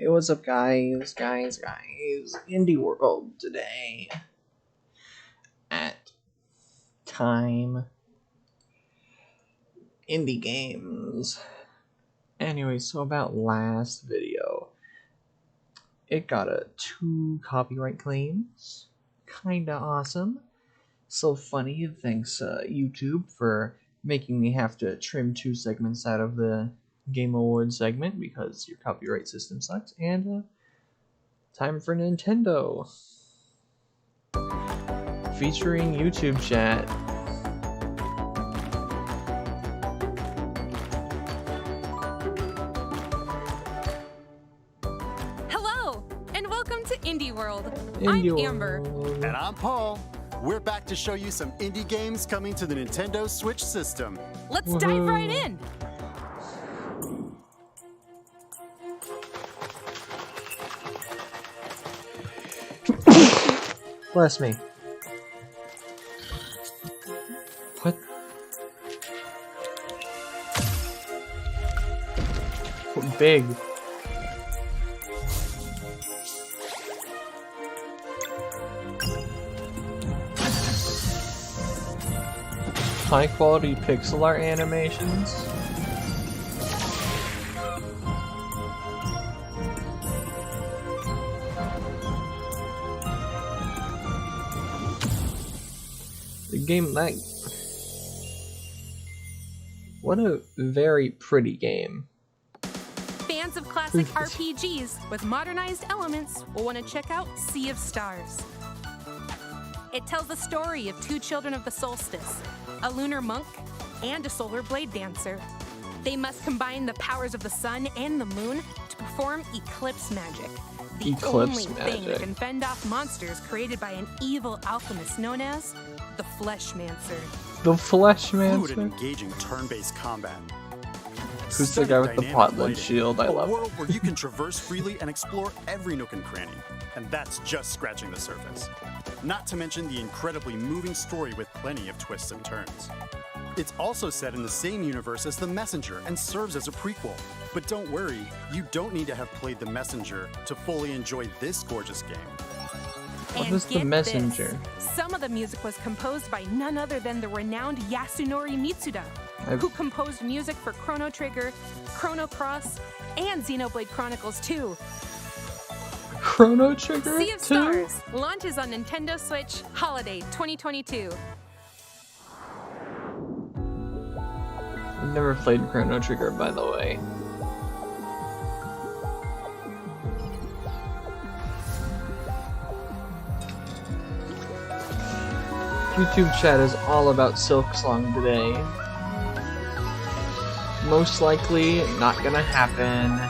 Hey, what's up, guys? Indie World today. At Time Indie Games. Anyway, so about last video. It got 2 copyright claims. Kinda awesome. So funny, thanks YouTube for making me have to trim 2 segments out of the Game Awards segment because your copyright system sucks. And time for Nintendo. Featuring YouTube chat. Hello, and welcome to Indie World. Indie I'm Amber. World. And I'm Paul. We're back to show you some indie games coming to the Nintendo Switch system. Let's dive right in. Bless me. What? What big? High quality pixel art animations. The game like what a very pretty game. Fans of classic RPGs with modernized elements will want to check out Sea of Stars. It tells the story of 2 children of the solstice, a lunar monk and a solar blade dancer. They must combine the powers of the sun and the moon to perform eclipse magic. The only thing that can fend off monsters created by an evil alchemist known as the Fleshmancer. The Fleshmancer? Fluid and engaging turn-based combat. Who's the guy with the potland shield? I love a world where you can traverse freely and explore every nook and cranny. And that's just scratching the surface. Not to mention the incredibly moving story with plenty of twists and turns. It's also set in the same universe as The Messenger and serves as a prequel. But don't worry, you don't need to have played The Messenger to fully enjoy this gorgeous game. What is The Messenger? Some of the music was composed by none other than the renowned Yasunori Mitsuda, who composed music for Chrono Trigger, Chrono Cross, and Xenoblade Chronicles 2. Chrono Trigger Sea of Stars launches on Nintendo Switch Holiday 2022. I've never played Chrono Trigger, by the way. YouTube chat is all about Silksong today. Most likely not gonna happen.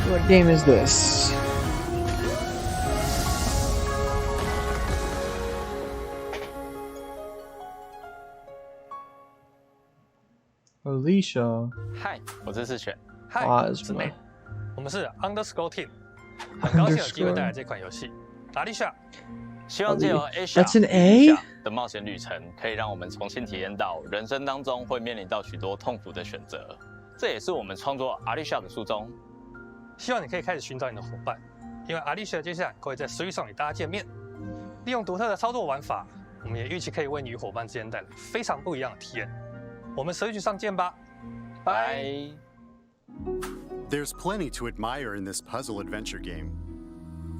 What game is this? Alicia. 嗨，我是世选。嗨，我是妹。我们是 Underscore Team， 很高兴有机会带来这款游戏。Alicia， 希望借由 That's an A 的冒险旅程，可以让我们重新体验到人生当中会面临到许多痛苦的选择。这也是我们创作 Alicia 的初衷。希望你可以开始寻找你的伙伴，因为 Alicia 接下来会在Switch上与大家见面。利用独特的操作玩法，我们也预期可以为你与伙伴之间带来非常不一样的体验。我们Switch上见吧，拜。There's plenty to admire in this puzzle adventure game.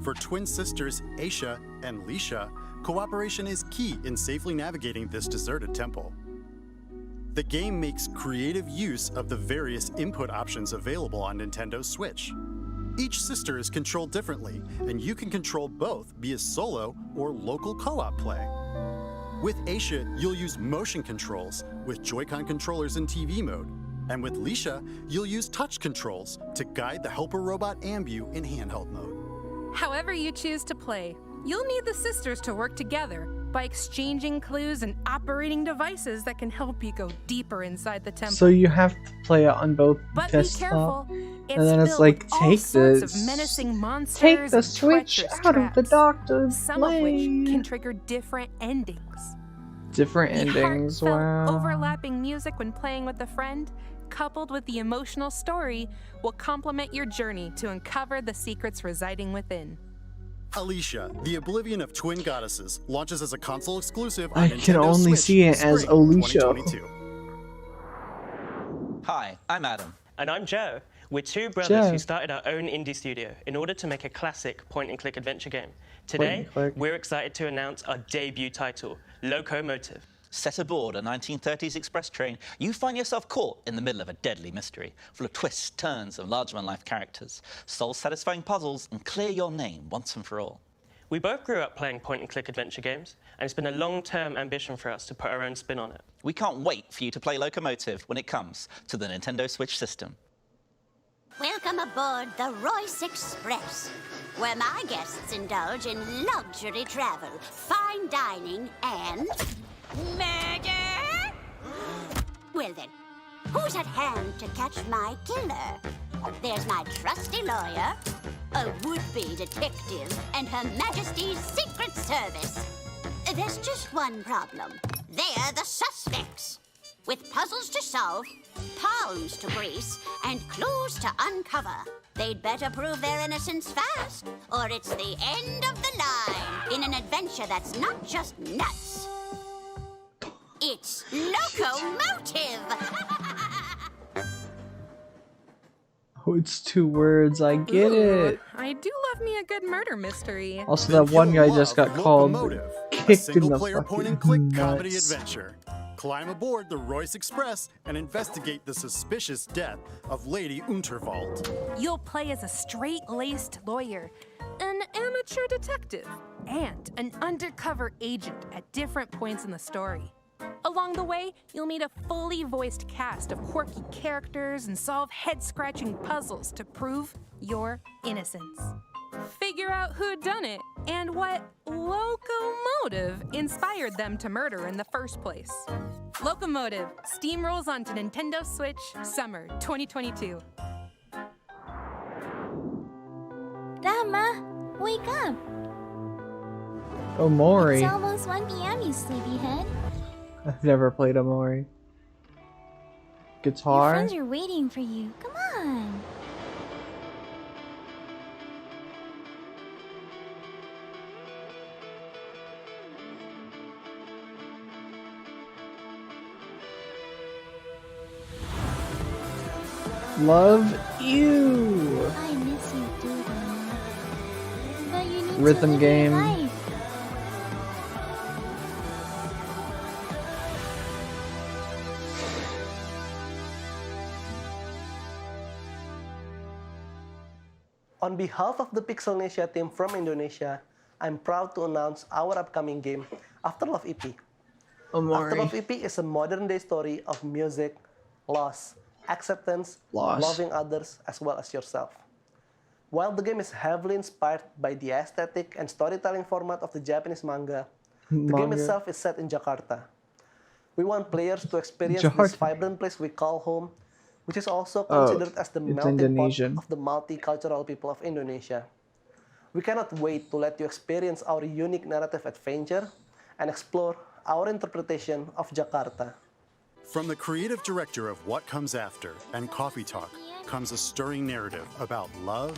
For twin sisters Aisha and Lisha, cooperation is key in safely navigating this deserted temple. The game makes creative use of the various input options available on Nintendo Switch. Each sister is controlled differently, and you can control both via solo or local co-op play. With Aisha, you'll use motion controls with Joy-Con controllers in TV mode. And with Lisha, you'll use touch controls to guide the helper robot Ambu in handheld mode. However you choose to play, you'll need the sisters to work together by exchanging clues and operating devices that can help you go deeper inside the temple. So you have to play it on both But desktop. be careful. It's And then it's filled like, with all take sorts this- of menacing monsters Take the and switch treacherous out of the traps, doctor. some of which can trigger different endings. Different The endings. heartfelt, Wow. overlapping music when playing with a friend, coupled with the emotional story, will complement your journey to uncover the secrets residing within. Alicia, the Oblivion of Twin Goddesses, launches as a console exclusive on I Nintendo can only Switch see it as spring Alicia. 2022. Hi, I'm Adam. And I'm Joe. We're two brothers Joe. who started our own indie studio in order to make a classic point-and-click adventure game. Today, Point-and-click. we're excited to announce our debut title, Locomotive. Set aboard a 1930s express train, you find yourself caught in the middle of a deadly mystery, full of twists, turns, and larger-than-life characters. Soul-satisfying puzzles and clear your name once and for all. We both grew up playing point-and-click adventure games, and it's been a long-term ambition for us to put our own spin on it. We can't wait for you to play Locomotive when it comes to the Nintendo Switch system. Welcome aboard the Royce Express, where my guests indulge in luxury travel, fine dining, and murder. Well then, who's at hand to catch my killer? There's my trusty lawyer, a would-be detective, and Her Majesty's Secret Service. There's just one problem. They're the suspects. With puzzles to solve, palms to grease, and clues to uncover. They'd better prove their innocence fast, or it's the end of the line in an adventure that's not just nuts. It's Locomotive! Oh, it's 2 words. I get Ooh, it. I do love me a good murder mystery. Also, Then that one you'll guy just love got called Locomotive, a kicked in the single-player fucking point-and-click comedy nuts. adventure. Climb aboard the Royce Express and investigate the suspicious death of Lady Unterwald. You'll play as a straight-laced lawyer, an amateur detective, and an undercover agent at different points in the story. Along the way, you'll meet a fully voiced cast of quirky characters and solve head-scratching puzzles to prove your innocence. Figure out who done it and what locomotive inspired them to murder in the first place. Locomotive steamrolls onto Nintendo Switch summer 2022. Rama, wake up! Omori. It's almost 1 p.m., you sleepyhead. I've never played Omori. Your Guitar? friends are waiting for you. Come on. Love you. I miss you too, Rama. But you need Rhythm to live game. your life. On behalf of the Pixelnesia team from Indonesia, I'm proud to announce our upcoming game, Afterlove EP. Afterlove Omori. EP is a modern-day story of music, loss, acceptance, Loss. loving others as well as yourself. While the game is heavily inspired by the aesthetic and storytelling format of the Japanese manga, the game Manga. itself is set in Jakarta. We want players to experience Jakarta. this vibrant place we call home, which is also Oh, considered as the it's melting Indonesian. pot of the multicultural people of Indonesia. We cannot wait to let you experience our unique narrative adventure and explore our interpretation of Jakarta. From the creative director of What Comes After and Coffee Talk comes a stirring narrative about love,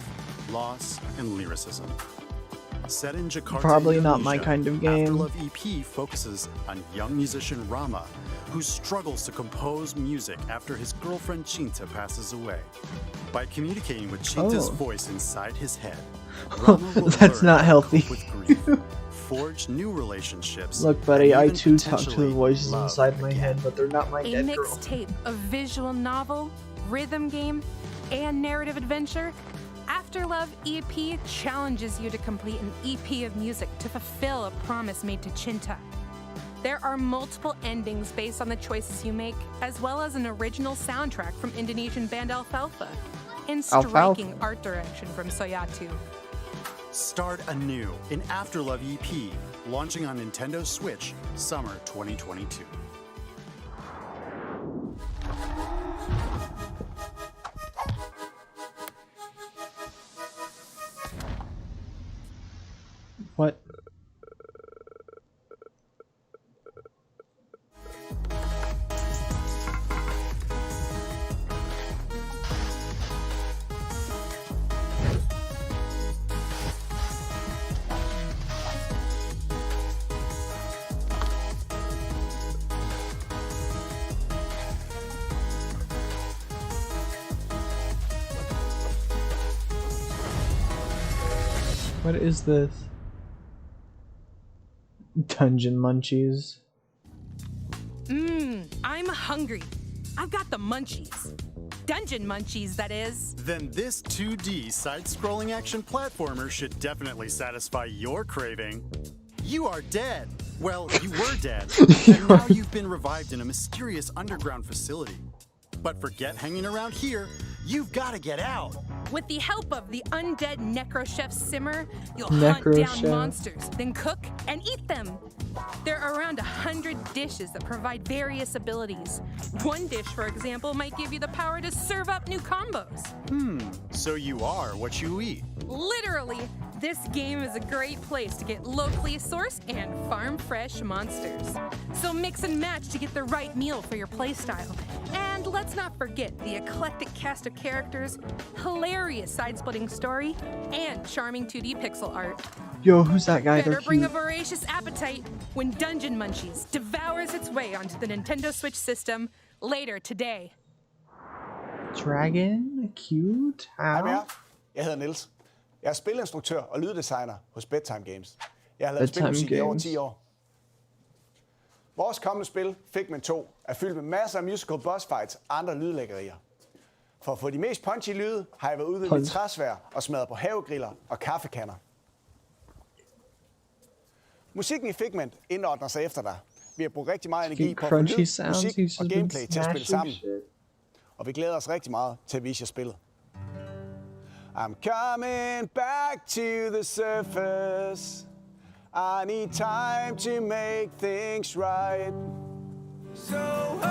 loss, and lyricism. Set in Jakarta, Probably not my Indonesia, kind of game. Afterlove EP focuses on young musician Rama, who struggles to compose music after his girlfriend Cinta passes away. By communicating with Cinta's Oh. voice inside his head, Rama will That's learn not how to healthy. cope with grief, forge new relationships. Look, buddy, and I even too talk to the potentially voices love inside my again. head, but they're not my A dead girl. mixtape of visual novel, rhythm game, and narrative adventure, Afterlove EP challenges you to complete an EP of music to fulfill a promise made to Cinta. There are multiple endings based on the choices you make, as well as an original soundtrack from Indonesian band Alfalfa, and Alfalfa. striking art direction from Soyatu. Start anew in Afterlove EP, launching on Nintendo Switch summer 2022. What? What is this? Dungeon Munchies. I'm hungry. I've got the munchies. Dungeon munchies, that is. Then this 2D side-scrolling action platformer should definitely satisfy your craving. You are dead. Well, you were dead, and now you've been revived in a mysterious underground facility. But forget hanging around here. You've got to get out. With the help of the undead Necrochef Simmer, you'll Necrochef. hunt down monsters, then cook and eat them. There are around 100 dishes that provide various abilities. One dish, for example, might give you the power to serve up new combos. So you are what you eat. Literally, this game is a great place to get locally sourced and farm-fresh monsters. So mix and match to get the right meal for your playstyle. And let's not forget the eclectic cast of characters, hilarious side-splitting story, and charming 2D pixel art. Yo, who's that guy? Better They're bring a cute. voracious appetite when Dungeon Munchies devours its way onto the Nintendo Switch system later today. Dragon? Cute? Hej med jer. How? Jeg hedder Niels. Jeg er spilinstruktør og lyddesigner hos Bedtime Games. Jeg har lavet Bedtime spilmusik i over Games. 10 år. Vores kommende spil, Figment 2, er fyldt med masser af musical boss fights og andre lydlæggerier. For at få de mest punchy lyde, har jeg været ude ved mit træsvær og smadret på havegriller og kaffekander. Musikken i Figment indordner sig efter dig. Vi har brugt rigtig meget energi på at få Crunchy lyd, sounds. musik He's og been gameplay til at spille sammen. smashing shit. Og vi glæder os rigtig meget til at vise jer spillet. I'm coming back to the surface. I need time to make things right. So hold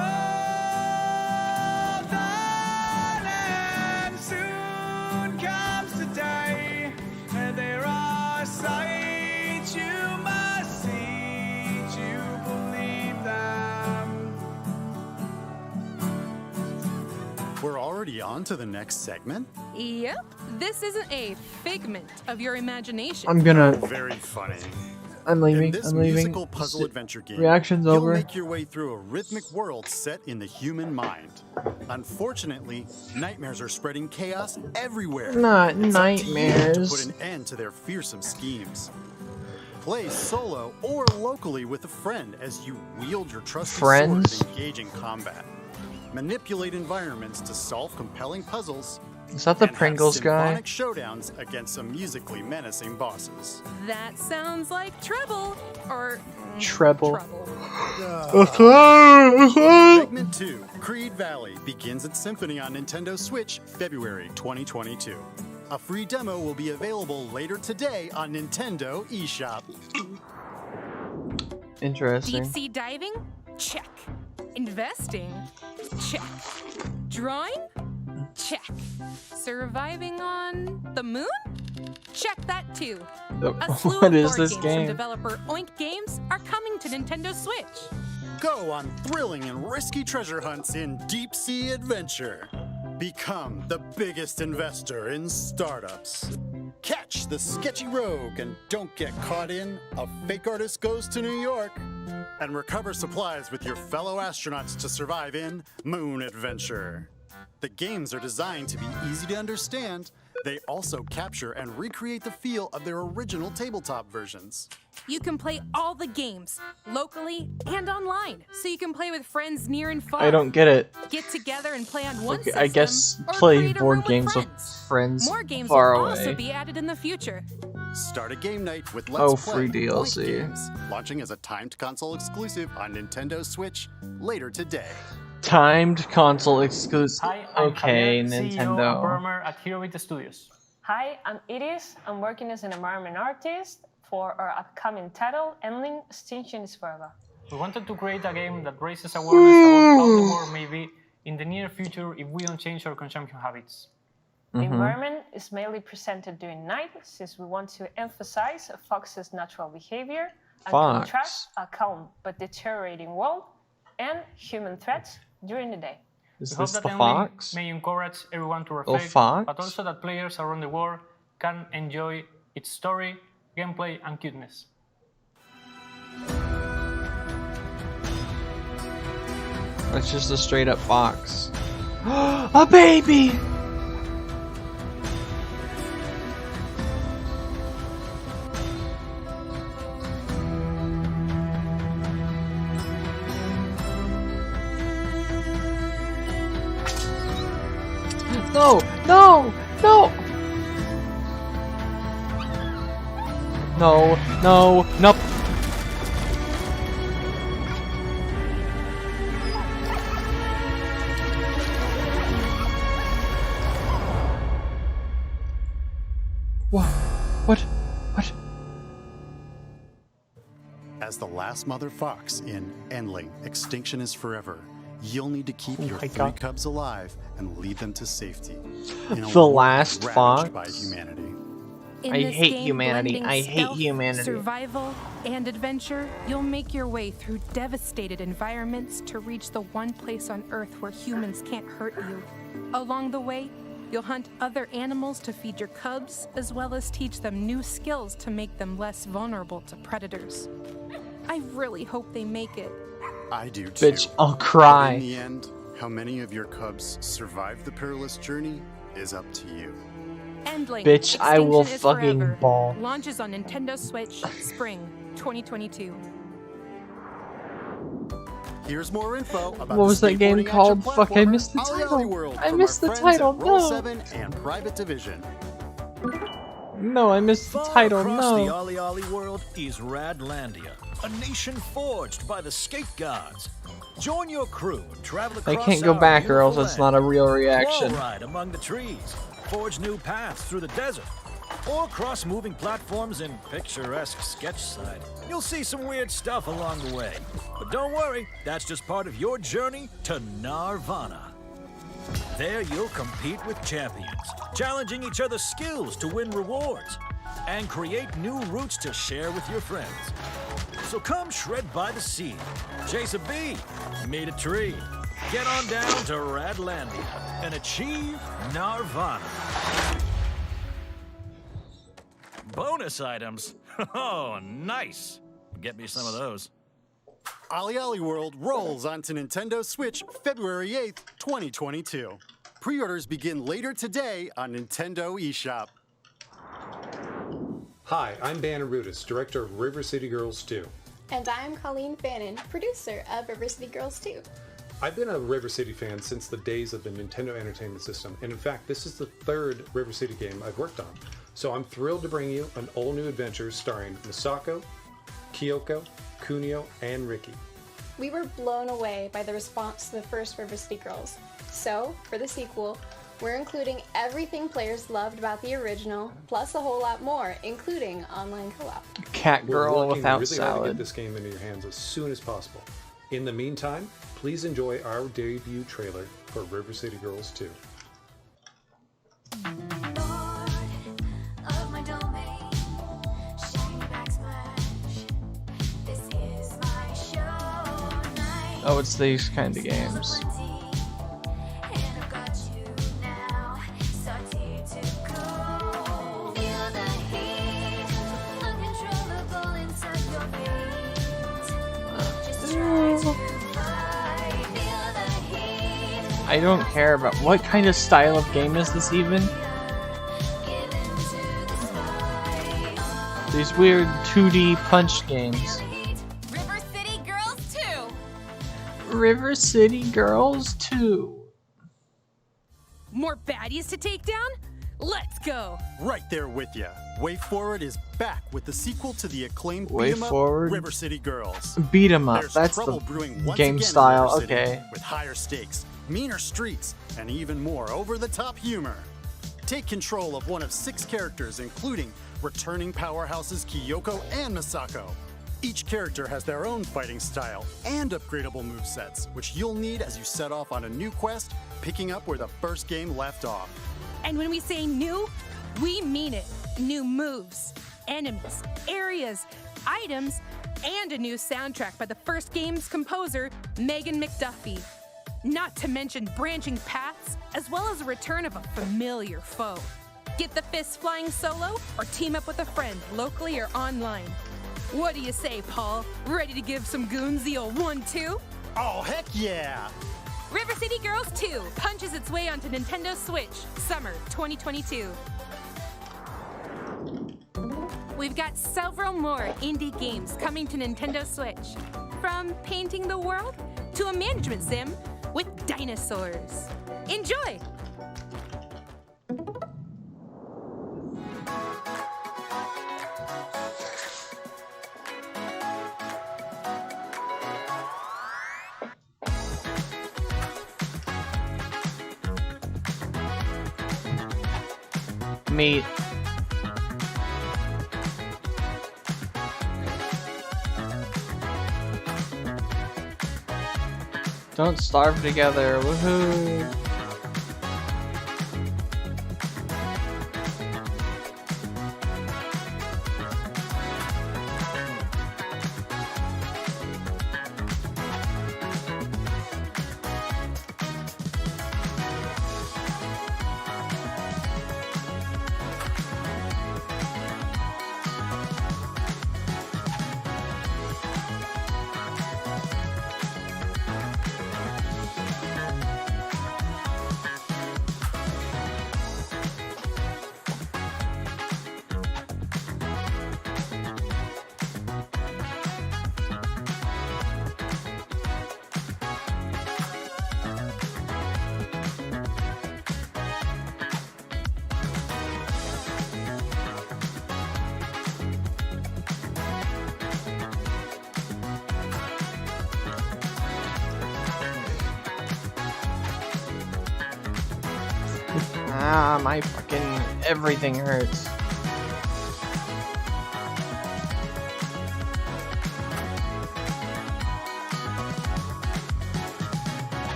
on and soon comes the day. And there are sights you must see to believe them. We're already on to the next segment? Yep, this isn't a figment of your imagination. I'm gonna. Very funny. I'm leaving. In this I'm leaving. musical puzzle adventure game, Reaction's you'll over. make your way through a rhythmic world set in the human mind. Unfortunately, nightmares are spreading chaos everywhere. Not It's up to you nightmares. to put an end to their fearsome schemes. Play solo or locally with a friend as you wield your trusty Friends? sword and engage in combat. Manipulate environments to solve compelling puzzles. Is that the and have Pringles guy? symphonic showdowns against some musically menacing bosses. That sounds like trouble, or Treble. trouble. Figment 2, Creed Valley begins its symphony on Nintendo Switch February 2022. A free demo will be available later today on Nintendo eShop. Interesting. Deep sea diving? Check. Investing? Check. Drawing? Check. Surviving on the moon? Check that too. A slew What of is board this games game? from developer Oink Games are coming to Nintendo Switch. Go on thrilling and risky treasure hunts in deep sea adventure. Become the biggest investor in startups. Catch the sketchy rogue and don't get caught in A Fake Artist Goes to New York. And recover supplies with your fellow astronauts to survive in Moon Adventure. The games are designed to be easy to understand. They also capture and recreate the feel of their original tabletop versions. You can play all the games, locally and online, so you can play with friends near and far. I don't get it. Get together and play on one Okay, system, I guess or play create a board room games with friends More games far will away. also be added in the future. Start a game night with Let's Oh, Play free Oink DLC. Games, launching as a timed console exclusive on Nintendo Switch later today. Timed console exclusive. Hi, I'm Okay, Javier, CEO and Nintendo. programmer at Heroic Studios. Hi, I'm Iris. I'm working as an environment artist for our upcoming title, Endling Extinction is Forever. We wanted to create a game that raises awareness about how the world may be in the near future if we don't change our consumption habits. The environment is mainly presented during night, since we want to emphasize a fox's natural behavior and contrast a calm but deteriorating world and human threats during the day. Is We hope this that the the fox? may encourage everyone to Oh, reflect, fox? but also that players around the world can enjoy its story, gameplay, and cuteness. It's just a straight up fox. A baby! No! No! No! No! No! No! What? What? What? As the last mother fox in Endling, Extinction is Forever, you'll need to keep your my 3 God. cubs alive and lead them to safety. in a The world last ravaged fox? by humanity. In I this hate game, humanity. blending I hate stealth, humanity. Survival and adventure, you'll make your way through devastated environments to reach the one place on Earth where humans can't hurt you. Along the way, you'll hunt other animals to feed your cubs, as well as teach them new skills to make them less vulnerable to predators. I really hope they make it. I do too. Bitch, I'll But cry. in the end, how many of your cubs survive the perilous journey is up to you. Endling, Bitch, I will Extinction is fucking Forever. ball. Launches on Nintendo Switch, spring 2022. Here's more info about What was the that game skateboarding called? action Fuck, I platformer, missed the Ollie title. Ollie World I from missed our the friends at title, no. Roll7 and Private Division. No, I missed the Far title. across the No. Ollie Ollie world is Radlandia, a nation forged by the skate gods. Join your crew and travel I across can't go our back or else beautiful it's not a real land. reaction. Wall ride among the trees, forge new paths through the desert, or cross moving platforms in picturesque Sketchside. You'll see some weird stuff along the way, but don't worry, that's just part of your journey to Narvana. There you'll compete with champions, challenging each other's skills to win rewards, and create new routes to share with your friends. So come shred by the sea, chase a bee, meet a tree, get on down to Radlandia, and achieve Narvana. Bonus items? Oh, nice. Get me some of those. Ollie Ollie World rolls onto Nintendo Switch February 8th, 2022. Pre-orders begin later today on Nintendo eShop. Hi, I'm Banner Rudis, director of River City Girls 2. And I'm Colleen Fannin, producer of River City Girls 2. I've been a River City fan since the days of the Nintendo Entertainment System, and in fact, this is the 3rd River City game I've worked on. So I'm thrilled to bring you an all-new adventure starring Misako, Kyoko, Kunio, and Ricky. We were blown away by the response to the first River City Girls. So, for the sequel, we're including everything players loved about the original, plus a whole lot more, including online co-op. Cat We're girl working without really hard to salad. get this game into your hands as soon as possible. In the meantime, please enjoy our debut trailer for River City Girls 2. Oh, it's these kind of games. I don't care about what kind of style of game is this even? These weird 2D punch games. River City Girls 2! River City Girls 2. More baddies to take down? Let's go! Right there with ya. Way Forward is back with the sequel to the acclaimed Way beat 'em up Forward? River City Girls. Beat 'em up, There's that's trouble the brewing once game again in style, River City, okay. with higher stakes, meaner streets, and even more over-the-top humor. Take control of one of 6 characters, including returning powerhouses Kyoko and Misako. Each character has their own fighting style and upgradable movesets, which you'll need as you set off on a new quest, picking up where the first game left off. And when we say new, we mean it. New moves, enemies, areas, items, and a new soundtrack by the first game's composer, Megan McDuffie. Not to mention branching paths, as well as a return of a familiar foe. Get the fists flying solo, or team up with a friend, locally or online. What do you say, Paul? Ready to give some goons the old 1-2? Oh, heck yeah! River City Girls 2 punches its way onto Nintendo Switch, summer 2022. We've got several more indie games coming to Nintendo Switch. From painting the world to a management sim with dinosaurs. Enjoy! Meat. Don't starve together, woohoo! Ah, my fucking everything hurts.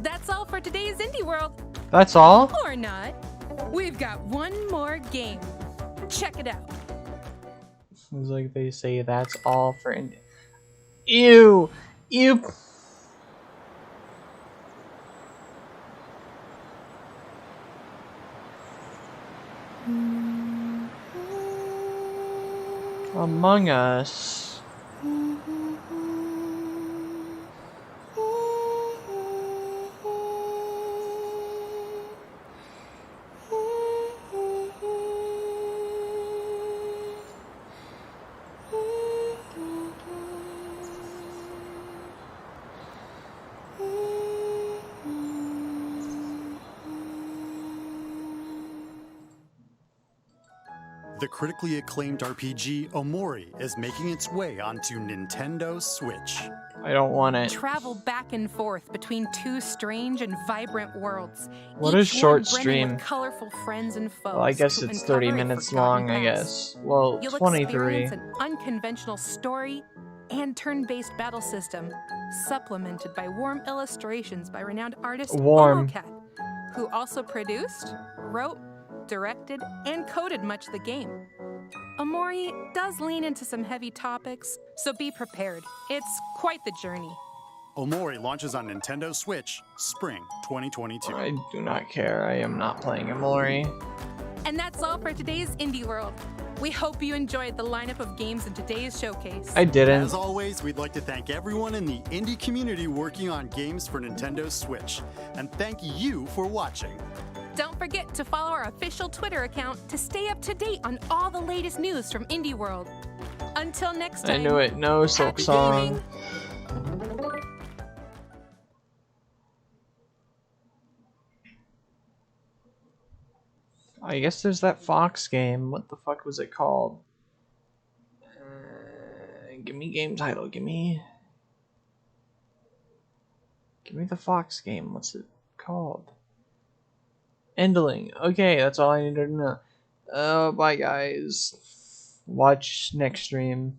That's all for today's Indie World. That's all? Or not. We've got one more game. Check it out. It's like they say that's all for Indie. Ew! Ew! Among Us. The critically acclaimed RPG Omori is making its way onto Nintendo Switch. I don't want it. Travel back and forth between two strange and vibrant worlds. What is each short one brimming stream? with colorful friends and foes. Well, I guess to it's 30 uncover a minutes forgotten long, I past. guess. Well, You'll 23. experience an unconventional story and turn-based battle system, supplemented by warm illustrations by renowned artist Warm. Momocat, who also produced, wrote, directed, and coded much of the game. Omori does lean into some heavy topics, so be prepared. It's quite the journey. Omori launches on Nintendo Switch spring 2022. I do not care. I am not playing Omori. And that's all for today's Indie World. We hope you enjoyed the lineup of games in today's showcase. I didn't. As always, we'd like to thank everyone in the indie community working on games for Nintendo Switch. And thank you for watching. Don't forget to follow our official Twitter account to stay up to date on all the latest news from Indie World. Until next time. I knew it. No Silk happy Song. gaming. I guess there's that Fox game. What the fuck was it called? Give me game title. Give me the Fox game. What's it called? Endling. Okay, that's all I needed to know. Bye guys. Watch next stream.